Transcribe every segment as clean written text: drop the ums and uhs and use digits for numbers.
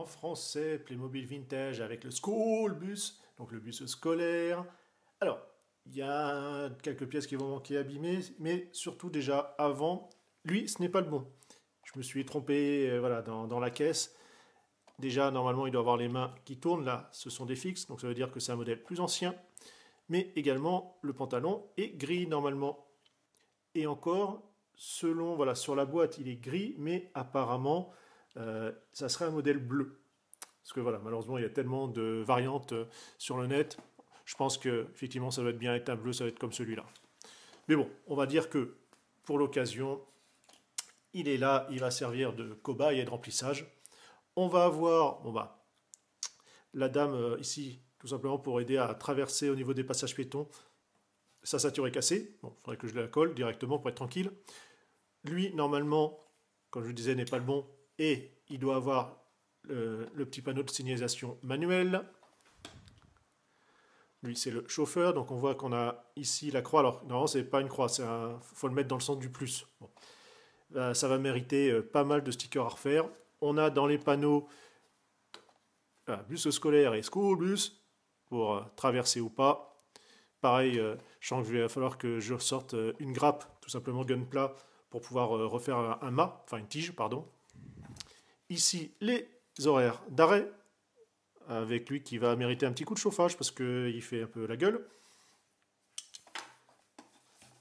en français, Playmobil Vintage avec le School Bus, donc le bus scolaire. Alors, il y a quelques pièces qui vont manquer abîmées, mais surtout déjà avant, lui, ce n'est pas le bon. Je me suis trompé voilà, dans la caisse. Déjà, normalement, il doit avoir les mains qui tournent. Là, ce sont des fixes, donc ça veut dire que c'est un modèle plus ancien. Mais également, le pantalon est gris normalement. Et encore, selon, voilà, sur la boîte, il est gris, mais apparemment, ça serait un modèle bleu. Parce que voilà, malheureusement, il y a tellement de variantes sur le net. Je pense que effectivement, ça va être bien être un bleu, ça va être comme celui-là. Mais bon, on va dire que pour l'occasion, il est là, il va servir de cobaye et de remplissage. On va avoir, bon bah, la dame ici, tout simplement pour aider à traverser au niveau des passages piétons. Sa ceinture est cassée. Bon, il faudrait que je la colle directement pour être tranquille. Lui, normalement, comme je vous disais, n'est pas le bon. Et il doit avoir le petit panneau de signalisation manuel. Lui, c'est le chauffeur. Donc on voit qu'on a ici la croix. Alors, normalement, ce n'est pas une croix. Il faut le mettre dans le sens du plus. Bon. Ça va mériter pas mal de stickers à refaire. On a dans les panneaux bus scolaire et school bus pour traverser ou pas. Pareil, je sens qu'il va falloir que je sorte une grappe, tout simplement gunpla, pour pouvoir refaire un mât, enfin une tige, pardon. Ici, les horaires d'arrêt, avec lui qui va mériter un petit coup de chauffage parce qu'il fait un peu la gueule.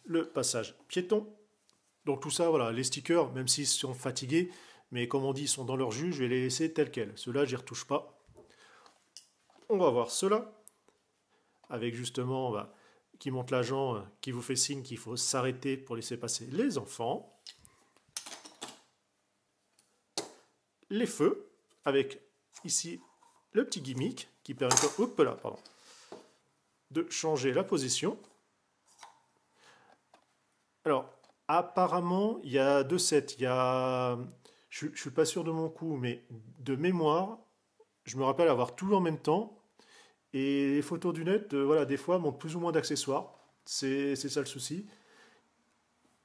Le passage piéton. Donc tout ça, voilà, les stickers, même s'ils sont fatigués, mais comme on dit, ils sont dans leur jus, je vais les laisser tels quels. Ceux-là, j'y retouche pas. On va voir ceux-là, avec justement, qui montre l'agent, qui vous fait signe qu'il faut s'arrêter pour laisser passer les enfants. Les feux, avec ici le petit gimmick qui permet de changer la position. Alors, apparemment, il y a deux sets. Je ne suis pas sûr de mon coup, mais de mémoire, je me rappelle avoir tout en même temps. Et les photos du net, voilà, des fois, montrent plus ou moins d'accessoires. C'est ça le souci.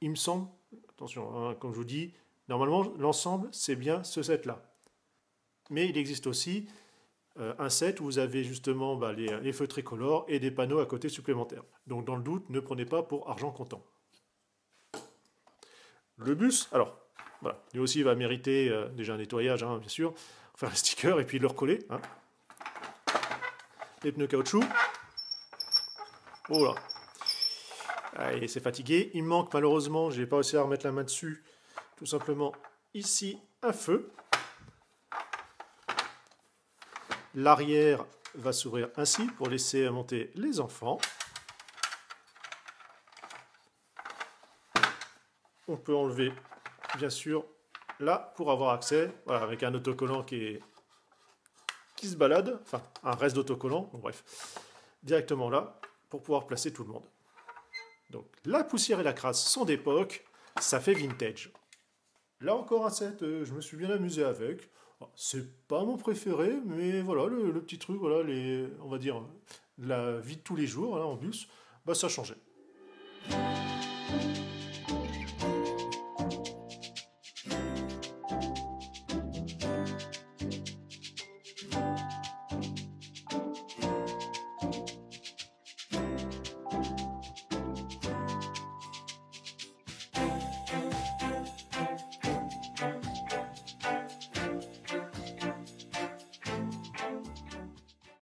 Il me semble, attention, hein, comme je vous dis, normalement, l'ensemble, c'est bien ce set-là. Mais il existe aussi un set où vous avez justement les feux tricolores et des panneaux à côté supplémentaires. Donc dans le doute, ne prenez pas pour argent comptant. Le bus, alors, voilà, lui aussi va mériter déjà un nettoyage, hein, bien sûr, faire un sticker et puis le recoller. Hein. Les pneus caoutchouc. Oh là. Allez, c'est fatigué. Il me manque malheureusement, je n'ai pas réussi à remettre la main dessus, tout simplement ici un feu. L'arrière va s'ouvrir ainsi pour laisser monter les enfants. On peut enlever, bien sûr, là pour avoir accès, voilà, avec un autocollant qui se balade, enfin un reste d'autocollant, bon, bref, directement là pour pouvoir placer tout le monde. Donc la poussière et la crasse sont d'époque, ça fait vintage. Là encore un set, je me suis bien amusé avec. C'est pas mon préféré, mais voilà, le petit truc, voilà, on va dire, la vie de tous les jours, là, en bus, ça changeait.